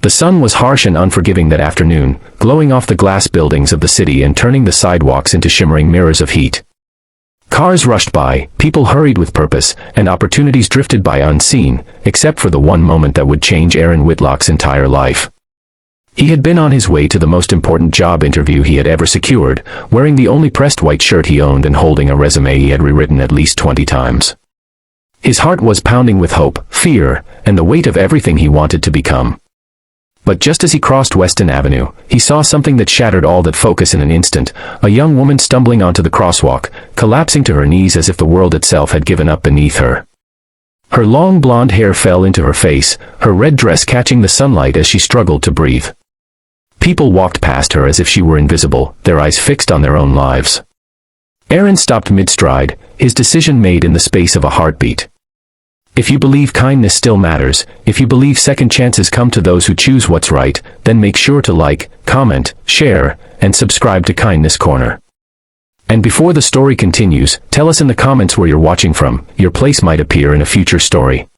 The sun was harsh and unforgiving that afternoon, glowing off the glass buildings of the city and turning the sidewalks into shimmering mirrors of heat. Cars rushed by, people hurried with purpose, and opportunities drifted by unseen, except for the one moment that would change Aaron Whitlock's entire life. He had been on his way to the most important job interview he had ever secured, wearing the only pressed white shirt he owned and holding a resume he had rewritten at least 20 times. His heart was pounding with hope, fear, and the weight of everything he wanted to become. But just as he crossed Weston Avenue, he saw something that shattered all that focus in an instant, a young woman stumbling onto the crosswalk, collapsing to her knees as if the world itself had given up beneath her. Her long blonde hair fell into her face, her red dress catching the sunlight as she struggled to breathe. People walked past her as if she were invisible, their eyes fixed on their own lives. Aaron stopped mid-stride, his decision made in the space of a heartbeat. If you believe kindness still matters, if you believe second chances come to those who choose what's right, then make sure to like, comment, share, and subscribe to Kindness Corner. And before the story continues, tell us in the comments where you're watching from. Your place might appear in a future story.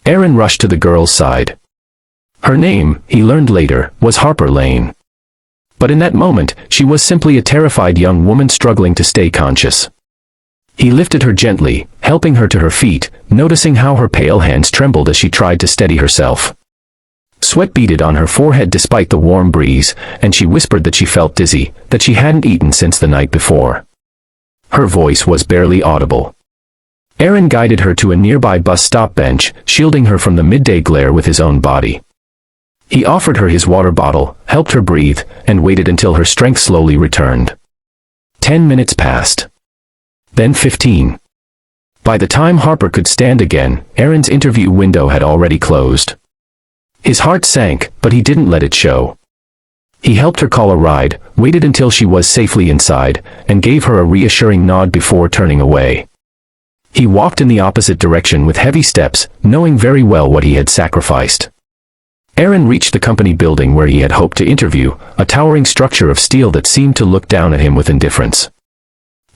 Aaron rushed to the girl's side. Her name, he learned later, was Harper Lane. But in that moment, she was simply a terrified young woman struggling to stay conscious. He lifted her gently, helping her to her feet, noticing how her pale hands trembled as she tried to steady herself. Sweat beaded on her forehead despite the warm breeze, and she whispered that she felt dizzy, that she hadn't eaten since the night before. Her voice was barely audible. Aaron guided her to a nearby bus stop bench, shielding her from the midday glare with his own body. He offered her his water bottle, helped her breathe, and waited until her strength slowly returned. 10 minutes passed. Then 15. By the time Harper could stand again, Aaron's interview window had already closed. His heart sank, but he didn't let it show. He helped her call a ride, waited until she was safely inside, and gave her a reassuring nod before turning away. He walked in the opposite direction with heavy steps, knowing very well what he had sacrificed. Aaron reached the company building where he had hoped to interview, a towering structure of steel that seemed to look down at him with indifference.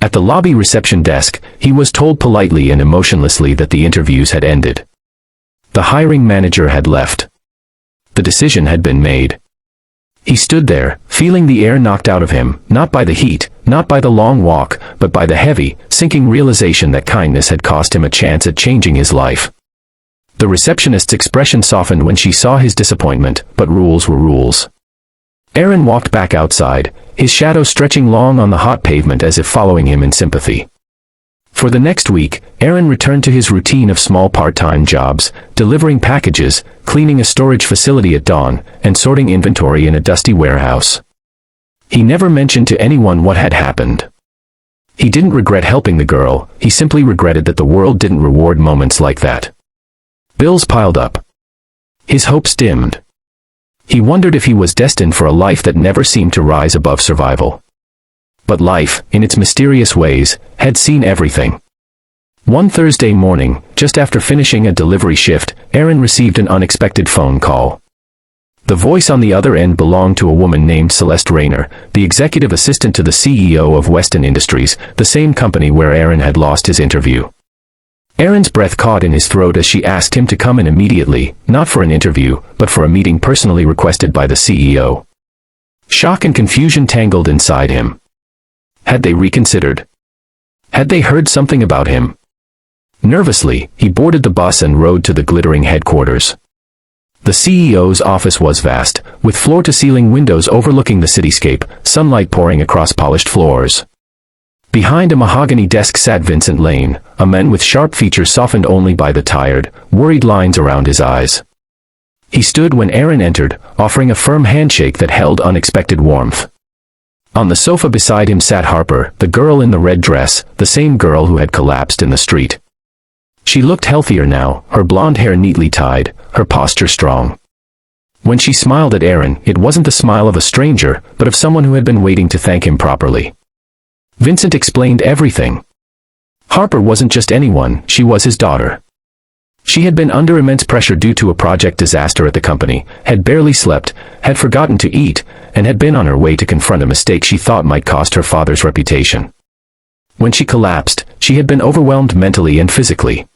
At the lobby reception desk, he was told politely and emotionlessly that the interviews had ended. The hiring manager had left. The decision had been made. He stood there, feeling the air knocked out of him, not by the heat, not by the long walk, but by the heavy, sinking realization that kindness had cost him a chance at changing his life. The receptionist's expression softened when she saw his disappointment, but rules were rules. Aaron walked back outside, his shadow stretching long on the hot pavement as if following him in sympathy. For the next week, Aaron returned to his routine of small part-time jobs, delivering packages, cleaning a storage facility at dawn, and sorting inventory in a dusty warehouse. He never mentioned to anyone what had happened. He didn't regret helping the girl, he simply regretted that the world didn't reward moments like that. Bills piled up. His hopes dimmed. He wondered if he was destined for a life that never seemed to rise above survival. But life, in its mysterious ways, had seen everything. One Thursday morning, just after finishing a delivery shift, Aaron received an unexpected phone call. The voice on the other end belonged to a woman named Celeste Rayner, the executive assistant to the CEO of Weston Industries, the same company where Aaron had lost his interview. Aaron's breath caught in his throat as she asked him to come in immediately, not for an interview, but for a meeting personally requested by the CEO. Shock and confusion tangled inside him. Had they reconsidered? Had they heard something about him? Nervously, he boarded the bus and rode to the glittering headquarters. The CEO's office was vast, with floor-to-ceiling windows overlooking the cityscape, sunlight pouring across polished floors. Behind a mahogany desk sat Vincent Lane, a man with sharp features softened only by the tired, worried lines around his eyes. He stood when Aaron entered, offering a firm handshake that held unexpected warmth. On the sofa beside him sat Harper, the girl in the red dress, the same girl who had collapsed in the street. She looked healthier now, her blonde hair neatly tied, her posture strong. When she smiled at Aaron, it wasn't the smile of a stranger, but of someone who had been waiting to thank him properly. Vincent explained everything. Harper wasn't just anyone, she was his daughter. She had been under immense pressure due to a project disaster at the company, had barely slept, had forgotten to eat, and had been on her way to confront a mistake she thought might cost her father's reputation. When she collapsed, she had been overwhelmed mentally and physically.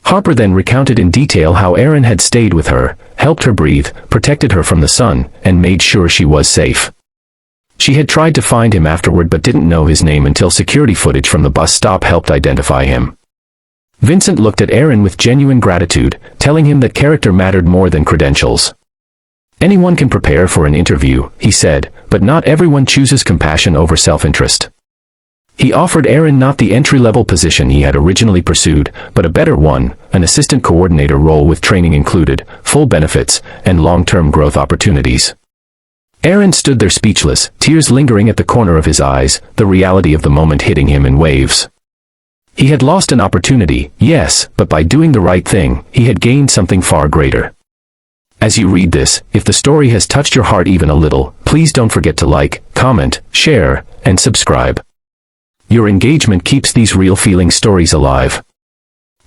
Harper then recounted in detail how Aaron had stayed with her, helped her breathe, protected her from the sun, and made sure she was safe. She had tried to find him afterward but didn't know his name until security footage from the bus stop helped identify him. Vincent looked at Aaron with genuine gratitude, telling him that character mattered more than credentials. Anyone can prepare for an interview, he said, but not everyone chooses compassion over self-interest. He offered Aaron not the entry-level position he had originally pursued, but a better one, an assistant coordinator role with training included, full benefits, and long-term growth opportunities. Aaron stood there speechless, tears lingering at the corner of his eyes, the reality of the moment hitting him in waves. He had lost an opportunity, yes, but by doing the right thing, he had gained something far greater. As you read this, if the story has touched your heart even a little, please don't forget to like, comment, share, and subscribe. Your engagement keeps these real feeling stories alive.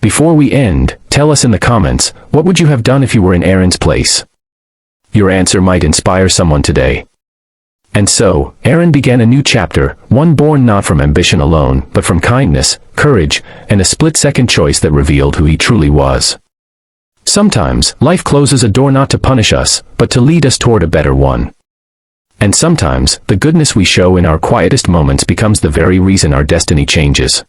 Before we end, tell us in the comments, what would you have done if you were in Aaron's place? Your answer might inspire someone today. And so, Aaron began a new chapter, one born not from ambition alone, but from kindness, courage, and a split-second choice that revealed who he truly was. Sometimes, life closes a door not to punish us, but to lead us toward a better one. And sometimes, the goodness we show in our quietest moments becomes the very reason our destiny changes.